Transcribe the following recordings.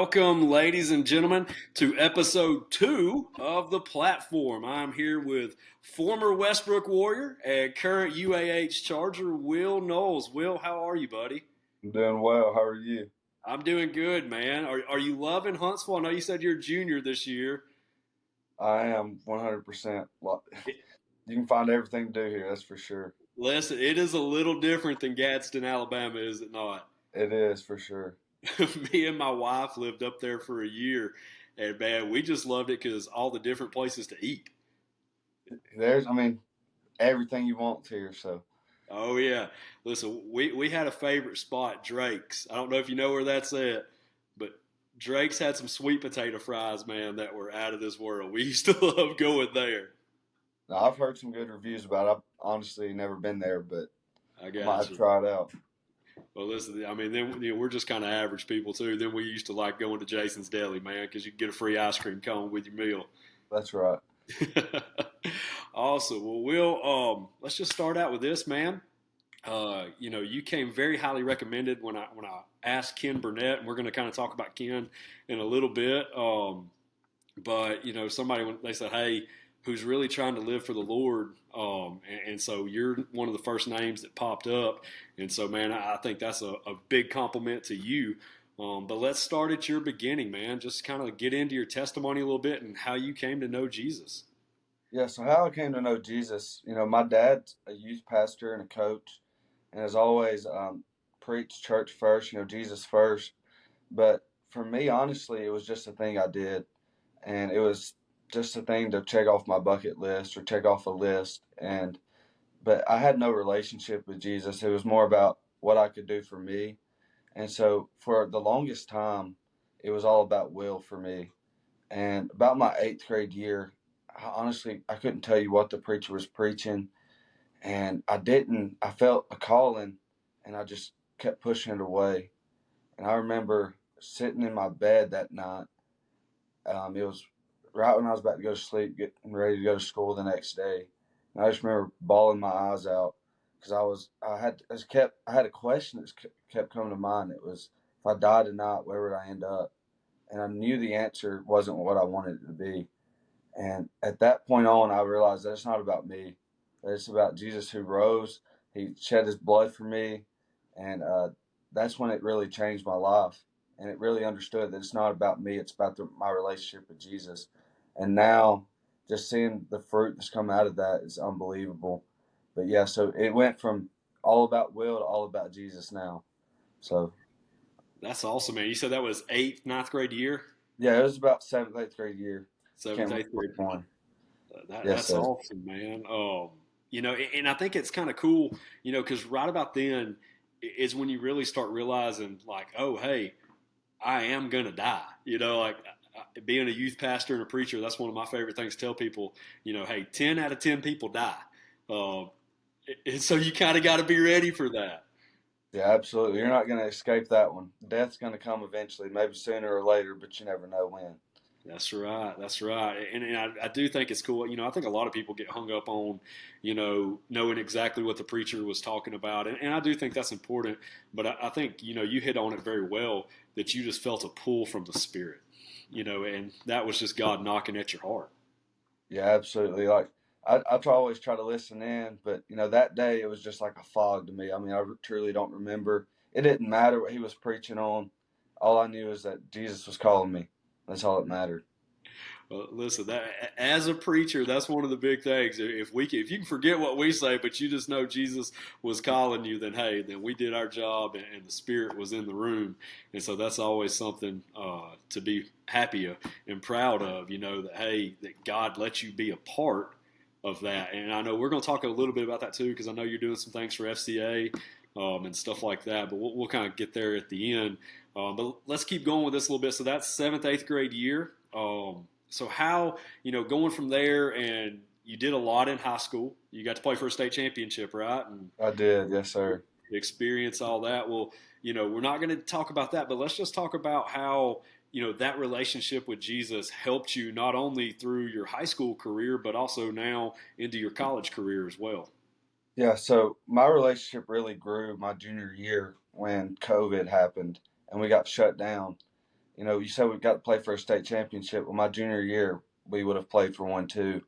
Welcome, ladies and gentlemen, to episode 2 of The Platform. I'm here with former Westbrook Warrior and current UAH Charger, Will Noles. Will, how are you, buddy? I'm doing well. How are you? I'm doing good, man. Are you loving Huntsville? I know you said you're a junior this year. I am 100%. You can find everything to do here, that's for sure. Listen, it is a little different than Gadsden, Alabama, is it not? It is for sure. Me and my wife lived up there for a year, and man, we just loved it because all the different places to eat. Everything you want here. So, Oh yeah. Listen, we had a favorite spot, Drake's. I don't know if you know where that's at, but Drake's had some sweet potato fries, man, that were out of this world. We used to love going there. now I've heard some good reviews about it. I've honestly never been there, but I I might got have to you. try it out. Well, listen, I mean, then we're just kind of average people too. Then we used to like going to Jason's Deli, man, because you get a free ice cream cone with your meal. That's right. Awesome. Well, let's just start out with this, man. You came very highly recommended when I asked Ken Burnett, and we're going to kind of talk about Ken in a little bit. But somebody when they said, "Hey, who's really trying to live for the Lord?" And so you're one of the first names that popped up, and so man, I think that's a big compliment to you. But let's start at your beginning, man. Just kind of get into your testimony a little bit and how you came to know Jesus. Yeah, so how I came to know Jesus, my dad's a youth pastor and a coach, and has always preached church first, Jesus first. But for me, honestly, it was just a thing I did. And it was just a thing to check off my bucket list or check off a list. But I had no relationship with Jesus. It was more about what I could do for me. And so for the longest time, it was all about Will for me. And about my eighth grade year, honestly, I couldn't tell you what the preacher was preaching. And I didn't, I felt a calling and I just kept pushing it away. And I remember sitting in my bed that night. It was right when I was about to go to sleep, getting ready to go to school the next day. And I just remember bawling my eyes out because I had a question that kept coming to mind. It was, if I died tonight, where would I end up? And I knew the answer wasn't what I wanted it to be. And at that point on, I realized that it's not about me. That it's about Jesus who rose. He shed his blood for me, and that's when it really changed my life. And it really understood that it's not about me; it's about my relationship with Jesus. And now, just seeing the fruit that's come out of that is unbelievable. But yeah, so it went from all about Will to all about Jesus now. So That's awesome, man. You said that was eighth, ninth grade year, yeah, it was about seventh, eighth grade year. Can't seventh, remember eighth which grade. one. Yes, That's sir. awesome, man. And I think it's kind of cool, because right about then is when you really start realizing, like, oh, hey, I am gonna die. Being a youth pastor and a preacher, that's one of my favorite things to tell people. Hey, 10 out of 10 people die, um, and so you kind of got to be ready for that. Yeah, absolutely. You're not going to escape that one. Death's going to come eventually, maybe sooner or later, but you never know when. That's right. That's right. And I do think it's cool. I think a lot of people get hung up on, knowing exactly what the preacher was talking about. And I do think that's important. But I think, you hit on it very well that you just felt a pull from the Spirit, and that was just God knocking at your heart. Yeah, absolutely. Like always try to listen in, but that day it was just like a fog to me. I mean, truly don't remember. It didn't matter what he was preaching on. All I knew is that Jesus was calling me. That's all that mattered. Well, listen, as a preacher, that's one of the big things. If you can forget what we say, but you just know Jesus was calling you, then hey, then we did our job, and the Spirit was in the room, and so that's always something to be happy and proud of. That hey, that God lets you be a part of that, and I know we're going to talk a little bit about that too, because I know you're doing some things for FCA. And stuff like that, but we'll kind of get there at the end. But let's keep going with this a little bit. So that's seventh, eighth grade year. So how, going from there, and you did a lot in high school. You got to play for a state championship, right? And I did, yes, sir. experience all that. Well, we're not going to talk about that, but let's just talk about how, that relationship with Jesus helped you not only through your high school career, but also now into your college career as well. Yeah, so my relationship really grew my junior year when COVID happened and we got shut down. You know, you said we got to play for a state championship. Well, my junior year, we would have played for one too.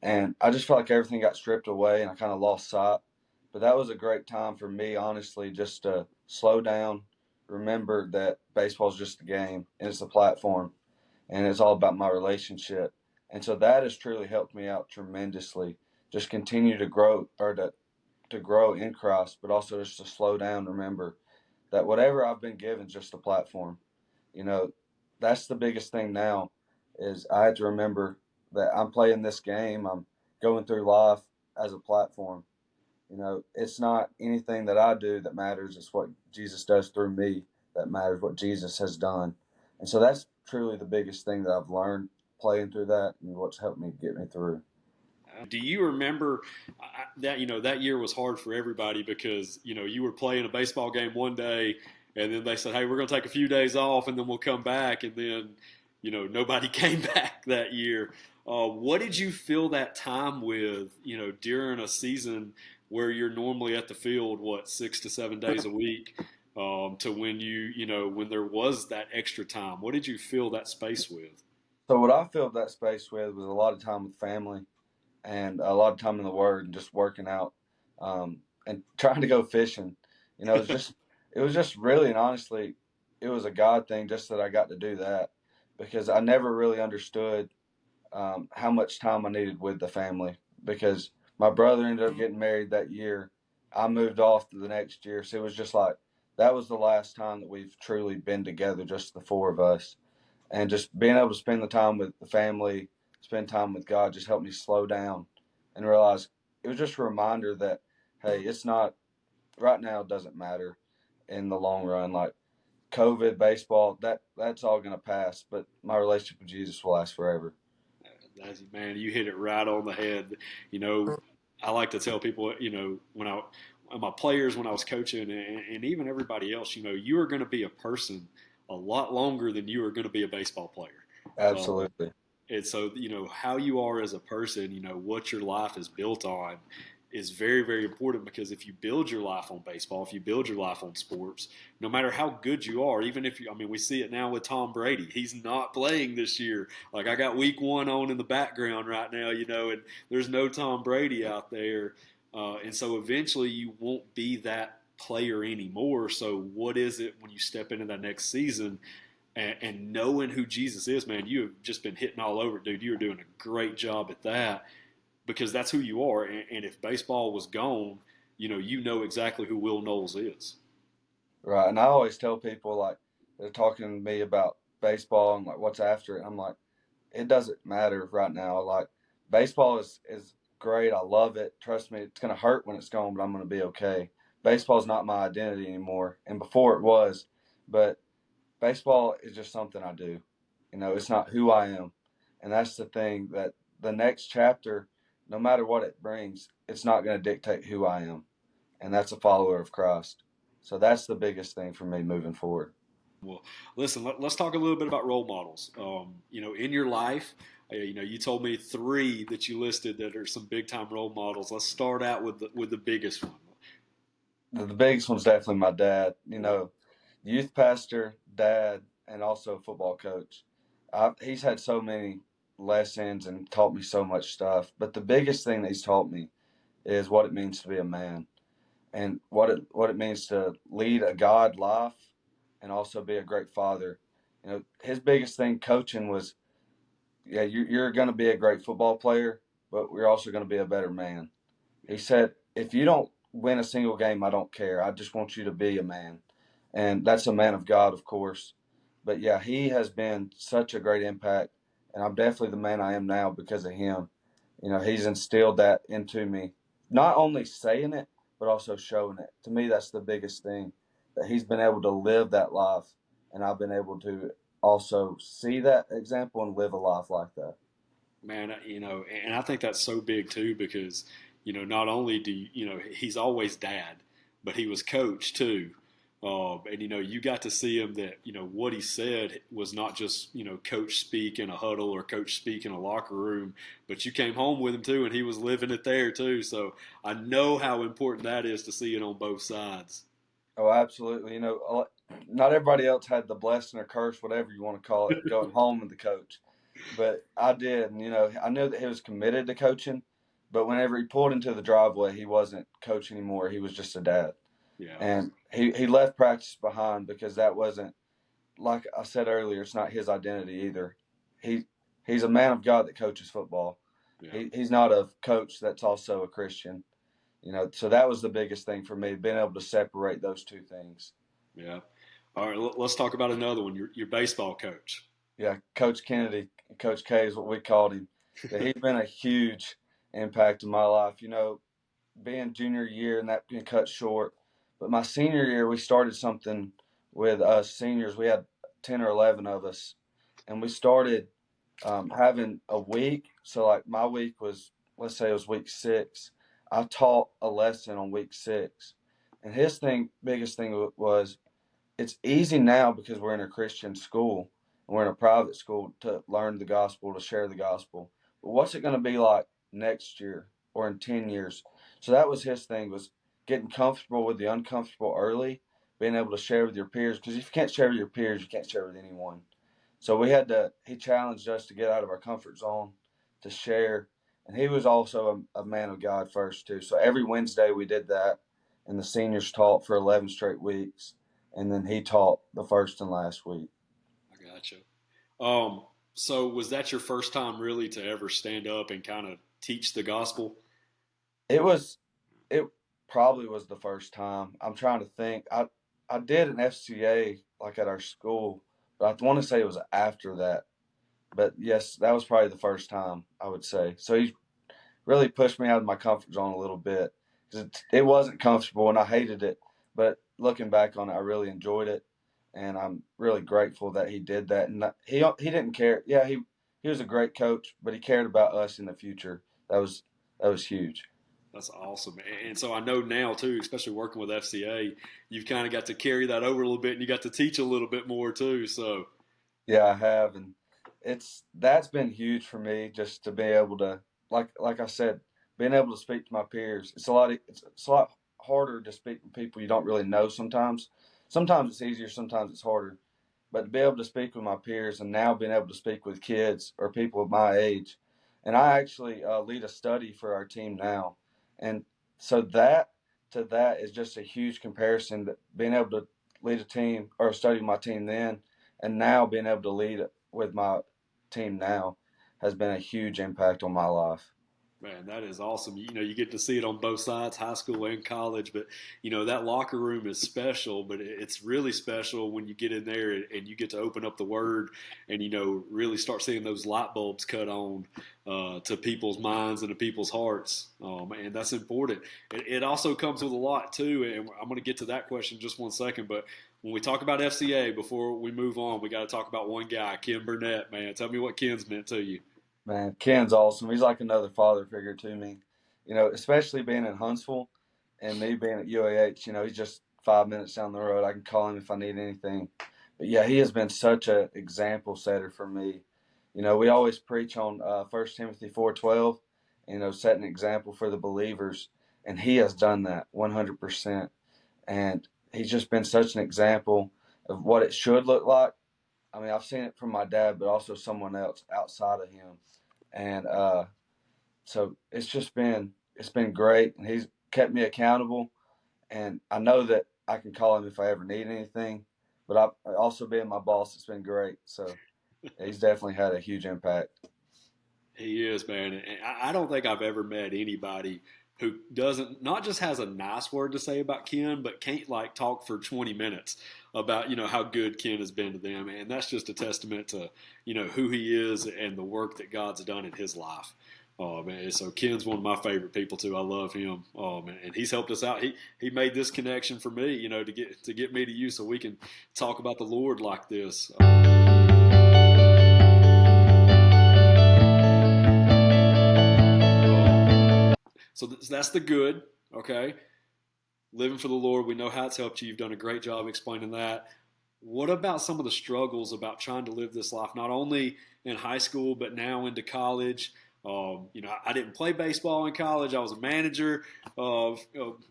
And I just felt like everything got stripped away and I kind of lost sight. But that was a great time for me, honestly, just to slow down, remember that baseball is just a game and it's a platform and it's all about my relationship. And so that has truly helped me out tremendously. Just continue to grow or to grow in Christ, but also just to slow down, remember that whatever I've been given is just a platform. You know, that's the biggest thing now is I have to remember that I'm playing this game. I'm going through life as a platform. You know, it's not anything that I do that matters. It's what Jesus does through me that matters, what Jesus has done. And so that's truly the biggest thing that I've learned playing through that and what's helped me get me through. Do you remember that that year was hard for everybody because you were playing a baseball game one day, and then they said, "Hey, we're going to take a few days off, and then we'll come back," and then nobody came back that year. What did you fill that time with? During a season where you're normally at the field, what 6 to 7 days a week, to when when there was that extra time. What did you fill that space with? So what I filled that space with was a lot of time with family and a lot of time in the Word and just working out and trying to go fishing. You know, it was just really and honestly, it was a God thing just that I got to do that because I never really understood how much time I needed with the family because my brother ended up getting married that year. I moved off the next year, so it was just like that was the last time that we've truly been together, just the four of us, and just being able to spend the time with the family, spend time with God, just helped me slow down and realize it was just a reminder that hey, it's not right now. It doesn't matter in the long run. Like COVID, baseball, that's all gonna pass, but my relationship with Jesus will last forever. Man, you hit it right on the head. You know, I like to tell people, my players, when I was coaching, and even everybody else, you are going to be a person a lot longer than you are going to be a baseball player. Uh, Absolutely. and so, how you are as a person, what your life is built on is very, very important because if you build your life on baseball, if you build your life on sports, no matter how good you are, even if you, I mean, we see it now with Tom Brady. He's not playing this year. Like I got week one on in the background right now, and there's no Tom Brady out there. And so eventually you won't be that player anymore. So what is it when you step into that next season? And knowing who Jesus is, man, you have just been hitting all over, dude. You're doing a great job at that because that's who you are. And if baseball was gone, you know exactly who Will Noles is. Right. And I always tell people like they're talking to me about baseball and like what's after it. I'm like, it doesn't matter right now. Like baseball is great. I love it. Trust me, it's gonna hurt when it's gone, but I'm gonna be okay. Baseball's not my identity anymore. And before it was, but baseball is just something I do. You know, it's not who I am. And that's the thing that the next chapter, no matter what it brings, it's not gonna dictate who I am. And that's a follower of Christ. So that's the biggest thing for me moving forward. Well, listen, let's talk a little bit about role models. In your life, you told me three that you listed that are some big time role models. Let's start out with the biggest one. The biggest one's definitely my dad. You know, youth pastor, dad, and also football coach. He's had so many lessons and taught me so much stuff. But the biggest thing that he's taught me is what it means to be a man and what it means to lead a God life and also be a great father. You know, his biggest thing coaching was, yeah, you're going to be a great football player, but we're also going to be a better man. He said, if you don't win a single game, I don't care. I just want you to be a man. And that's a man of God, of course. But yeah, he has been such a great impact. And I'm definitely the man I am now because of him. You know, he's instilled that into me, not only saying it, but also showing it. To me, that's the biggest thing that he's been able to live that life. And I've been able to also see that example and live a life like that. Man, and I think that's so big too because, not only he's always dad, but he was coach too. And you got to see him that what he said was not just coach speak in a huddle or coach speak in a locker room, but you came home with him too, and he was living it there too. So I know how important that is to see it on both sides. Oh, absolutely. You know, not everybody else had the blessing or curse, whatever you want to call it, going home with the coach. But I did, and I knew that he was committed to coaching. But whenever he pulled into the driveway, he wasn't coach anymore. He was just a dad, Yeah, and he left practice behind because that wasn't, like I said earlier, it's not his identity either. He he's a man of God that coaches football. yeah, He's not a coach that's also a Christian. So that was the biggest thing for me, being able to separate those two things. yeah. All right, let's talk about another one. Your baseball coach. Yeah, Coach Kennedy, Coach K is what we called him. Yeah, he's been a huge impact in my life. Being junior year and that being cut short, but my senior year we started something with us seniors. We had 10 or 11 of us, and we started having a week. So like my week was, let's say it was week 6. I taught a lesson on week 6, and his biggest thing was it's easy now because we're in a Christian school and we're in a private school to learn the gospel, to share the gospel. But what's it going to be like next year or in 10 years? So that was his thing, was getting comfortable with the uncomfortable early, being able to share with your peers. Because if you can't share with your peers, you can't share with anyone. So he challenged us to get out of our comfort zone, to share. And he was also a man of God first, too. So every Wednesday we did that, and the seniors taught for 11 straight weeks. And then he taught the first and last week. I gotcha. Um, so was that your first time really to ever stand up and kind of teach the gospel? It was, it probably was the first time. I'm trying to think. I did an FCA like at our school, but I want to say it was after that. But yes, that was probably the first time, I would say. So he really pushed me out of my comfort zone a little bit because it wasn't comfortable and I hated it. But looking back on it, I really enjoyed it, and I'm really grateful that he did that. And he didn't care. Yeah, he was a great coach, but he cared about us in the future. That was huge. That's awesome. And so I know now too, especially working with FCA, you've kind of got to carry that over a little bit, and you got to teach a little bit more too. So Yeah, I have, and that's been huge for me just to be able to, like I said, being able to speak to my peers. It's a lot harder to speak to people you don't really know sometimes. Sometimes it's easier, sometimes it's harder. But to be able to speak with my peers and now being able to speak with kids or people of my age, and I actually lead a study for our team now, and so that is just a huge comparison. That being able to lead a team or study my team then, and now being able to lead with my team now, has been a huge impact on my life. man, that is awesome. You get to see it on both sides, high school and college. But that locker room is special. But it's really special when you get in there and you get to open up the Word and really start seeing those light bulbs cut on to people's minds and to people's hearts. And that's important. It also comes with a lot too. And I'm going to get to that question in just one second. But when we talk about FCA, before we move on, we got to talk about one guy, Ken Burnett. Man, tell me what Ken's meant to you. Man, Ken's awesome. He's like another father figure to me. Especially being in Huntsville and me being at UAH. He's just 5 minutes down the road. I can call him if I need anything. But yeah, he has been such an example setter for me. We always preach on 1 Timothy 4:12. Setting an example for the believers, and he has done that 100%. And he's just been such an example of what it should look like. I mean, I've seen it from my dad, but also someone else outside of him, and so it's been great, and he's kept me accountable, and I know that I can call him if I ever need anything. But I also being my boss, it's been great. So he's definitely had a huge impact. He is, man. And I don't think I've ever met anybody who doesn't not just has a nice word to say about Ken, but can't like talk for 20 minutes about how good Ken has been to them, and that's just a testament to who he is and the work that God's done in his life. Man, so Ken's one of my favorite people too. I love him, and he's helped us out. He made this connection for me, to get me to you, so we can talk about the Lord like this. So that's the good, okay? Living for the Lord, we know how it's helped you. You've done a great job explaining that. What about some of the struggles about trying to live this life, not only in high school, but now into college? I didn't play baseball in college. I was a manager of,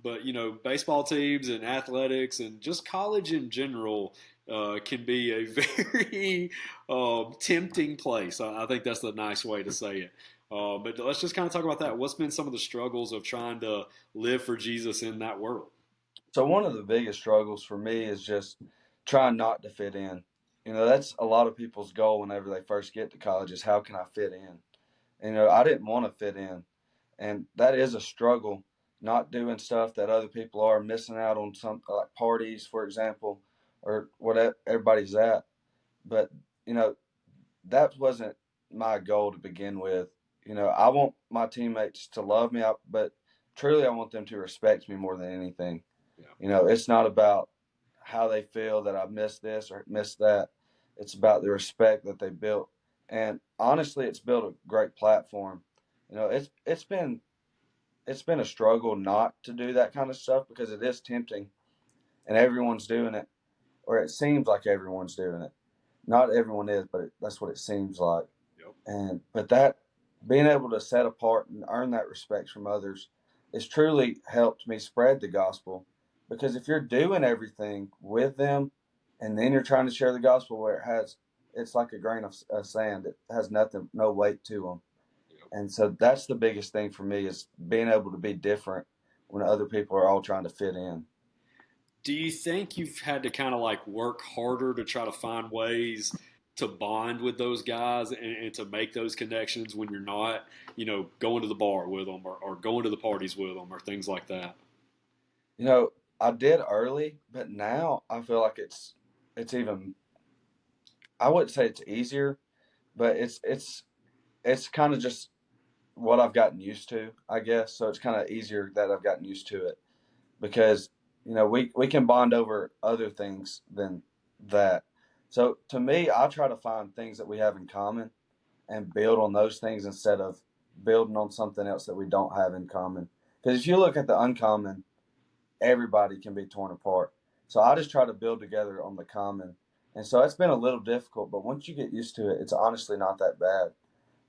but baseball teams and athletics and just college in general can be a very tempting place. I think that's the nice way to say it. But let's just kind of talk about that. What's been some of the struggles of trying to live for Jesus in that world? So one of the biggest struggles for me is just trying not to fit in. That's a lot of people's goal whenever they first get to college is how can I fit in? I didn't want to fit in. And that is a struggle, not doing stuff that other people are, missing out on some like parties, for example, or what everybody's at. But, you know, that wasn't my goal to begin with. I want my teammates to love me, but truly I want them to respect me more than anything. Yeah. It's not about how they feel that I missed this or missed that. It's about the respect that they built. And honestly, it's built a great platform. It's been a struggle not to do that kind of stuff because it is tempting and everyone's doing it, or it seems like everyone's doing it. Not everyone is, but that's what it seems like. Yep. But that being able to set apart and earn that respect from others has truly helped me spread the gospel. Because if you're doing everything with them, and then you're trying to share the gospel where it's like a grain of sand. It has nothing, no weight to them. Yep. And so that's the biggest thing for me is being able to be different when other people are all trying to fit in. Do you think you've had to kind of like work harder to try to find ways to bond with those guys and to make those connections when you're not, going to the bar with them or going to the parties with them or things like that? You know, I did early, but now I feel like it's even. I wouldn't say it's easier, but it's kind of just what I've gotten used to, I guess. So it's kind of easier that I've gotten used to it because we can bond over other things than that. So to me, I try to find things that we have in common and build on those things instead of building on something else that we don't have in common. Because if you look at the uncommon, everybody can be torn apart. So I just try to build together on the common. And so it's been a little difficult, but once you get used to it, it's honestly not that bad.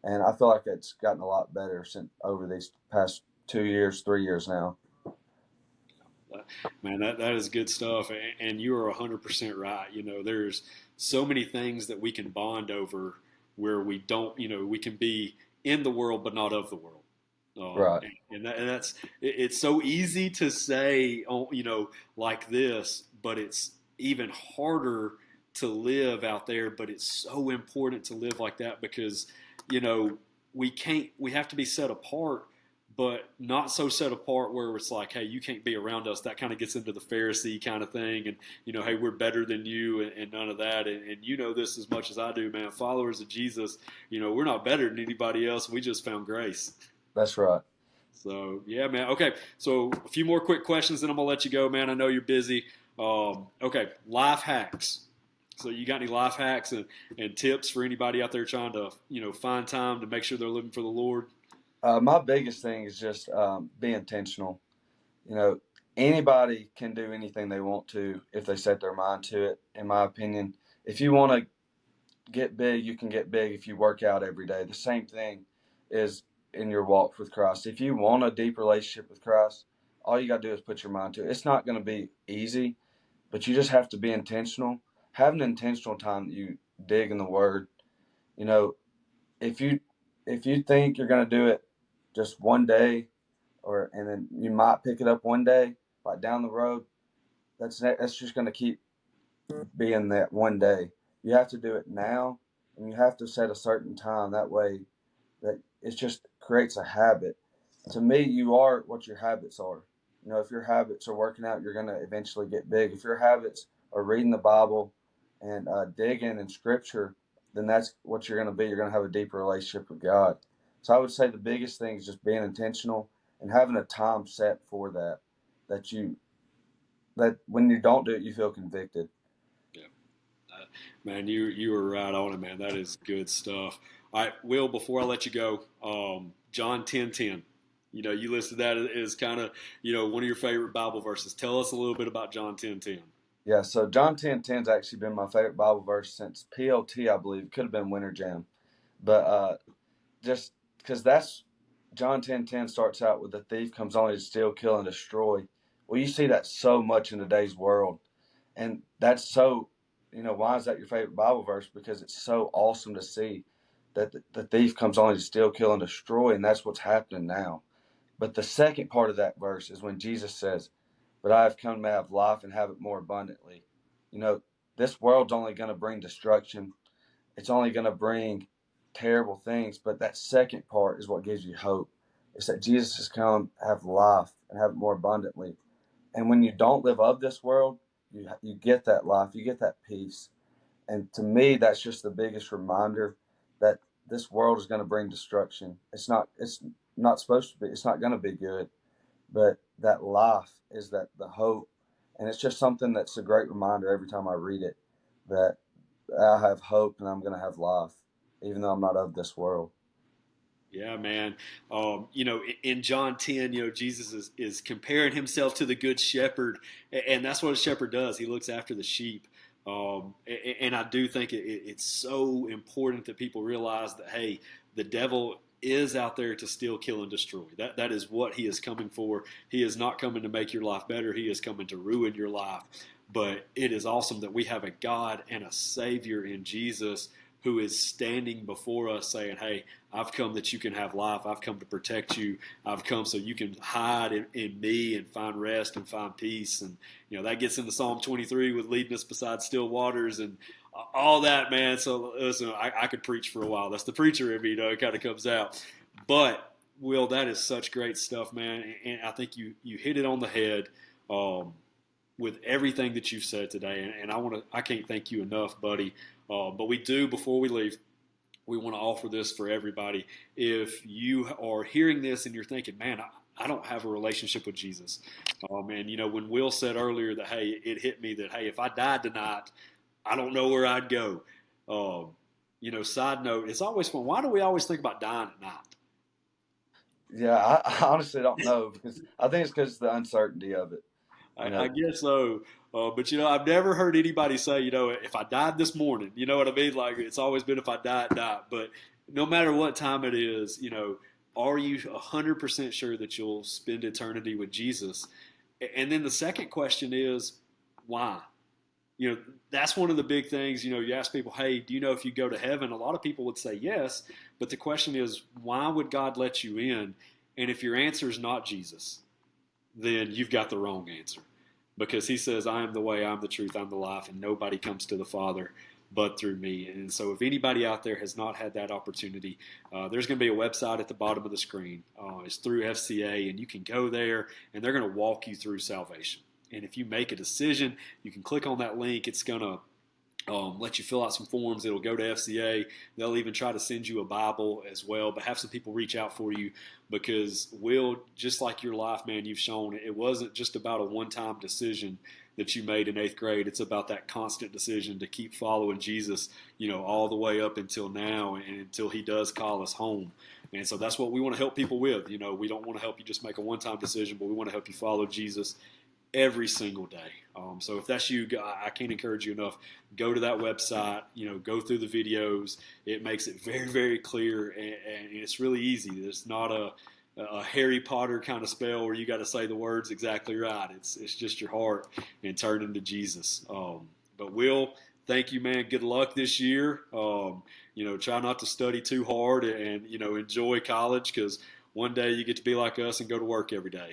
And I feel like it's gotten a lot better since over these past 2 years, 3 years now. Man, that is good stuff, and you are 100% right. There's so many things that we can bond over where we don't. We can be in the world but not of the world. Right. And that's it's so easy to say, oh, like this, but it's even harder to live out there. But it's so important to live like that because you know we have to be set apart, but not so set apart where it's like, hey, you can't be around us. That kind of gets into the Pharisee kind of thing, and hey, we're better than you, and none of that. And you know this as much as I do, man. Followers of Jesus, we're not better than anybody else. We just found grace. That's right. So yeah, man. Okay, so a few more quick questions, and I'm gonna let you go, man. I know you're busy. Okay, life hacks. So you got any life hacks and tips for anybody out there trying to find time to make sure they're living for the Lord? My biggest thing is just be intentional. You know, anybody can do anything they want to if they set their mind to it, in my opinion. If you want to get big, you can get big if you work out every day. The same thing is in your walk with Christ. If you want a deep relationship with Christ, all you got to do is put your mind to it. It's not going to be easy, but you just have to be intentional. Have an intentional time that you dig in the Word. You know, if you think you're going to do it just one day, and then you might pick it up one day, like down the road, that's just going to keep being that one day. You have to do it now, and you have to set a certain time. That way, that it just creates a habit. To me, you are what your habits are. If your habits are working out, you're going to eventually get big. If your habits are reading the Bible and digging in Scripture, then that's what you're going to be. You're going to have a deeper relationship with God. So I would say the biggest thing is just being intentional and having a time set for that. That you that when you don't do it, you feel convicted. Yeah. Man, you were right on it, man. That is good stuff. All right, Will. Before I let you go, John 10:10. You listed that as kind of one of your favorite Bible verses. Tell us a little bit about John 10:10. Yeah, so John 10:10's actually been my favorite Bible verse since PLT, I believe. It could have been Winter Jam. But just because that's John 10:10 starts out with the thief comes only to steal, kill, and destroy. Well, you see that so much in today's world, and that's so. Why is that your favorite Bible verse? Because it's so awesome to see that the thief comes only to steal, kill, and destroy, and that's what's happening now. But the second part of that verse is when Jesus says, "But I have come to have life and have it more abundantly." You know, this world's only going to bring destruction. It's only going to bring terrible things. But that second part is what gives you hope. It's that Jesus has come to have life and have it more abundantly. And when you don't live of this world, you get that life, you get that peace. And to me, that's just the biggest reminder that this world is going to bring destruction. It's not supposed to be. It's not going to be good. But that life is that the hope, and it's just something that's a great reminder every time I read it that I have hope and I'm going to have life, even though I'm not of this world. Yeah, man. In John 10, Jesus is comparing himself to the good shepherd, and that's what a shepherd does. He looks after the sheep. And I do think it's so important that people realize that, hey, the devil is out there to steal, kill, and destroy. That is what he is coming for. He is not coming to make your life better. He is coming to ruin your life. But it is awesome that we have a God and a Savior in Jesus who is standing before us saying, hey, I've come that you can have life. I've come to protect you. I've come so you can hide in me and find rest and find peace. And, that gets into Psalm 23 with leading us beside still waters and all that, man. So, listen, I could preach for a while. That's the preacher in me, it kind of comes out. But, Will, that is such great stuff, man. And I think you hit it on the head. With everything that you've said today, and I can't thank you enough, buddy. But we do, before we leave, we want to offer this for everybody. If you are hearing this and you're thinking, man, I don't have a relationship with Jesus. And when Will said earlier that, hey, it hit me that, hey, if I died tonight, I don't know where I'd go. Side note, it's always fun. Why do we always think about dying at night? Yeah, I honestly don't know because I think it's because of the uncertainty of it. You I know, guess so. But I've never heard anybody say, if I died this morning, you know what I mean? Like it's always been if I die at night. But no matter what time it is, are you 100% sure that you'll spend eternity with Jesus? And then the second question is, why? You know, that's one of the big things. You ask people, hey, do you know if you go to heaven? A lot of people would say yes. But the question is, why would God let you in? And if your answer is not Jesus, then you've got the wrong answer. Because he says, I am the way, I'm the truth, I'm the life, and nobody comes to the Father but through me. And so if anybody out there has not had that opportunity, there's going to be a website at the bottom of the screen. It's through FCA, and you can go there, and they're going to walk you through salvation. And if you make a decision, you can click on that link. It's going to let you fill out some forms. It'll go to FCA. They'll even try to send you a Bible as well, but have some people reach out for you because, Will, just like your life, man, you've shown it wasn't just about a one-time decision that you made in eighth grade. It's about that constant decision to keep following Jesus, all the way up until now and until he does call us home. And so that's what we want to help people with. We don't want to help you just make a one-time decision, but we want to help you follow Jesus every single day. So if that's you, I can't encourage you enough. Go to that website, go through the videos. It makes it very, very clear, and it's really easy. It's not a Harry Potter kind of spell where you got to say the words exactly right. It's just your heart and turn into Jesus. But Will, thank you, man. Good luck this year. Try not to study too hard and enjoy college because one day you get to be like us and go to work every day.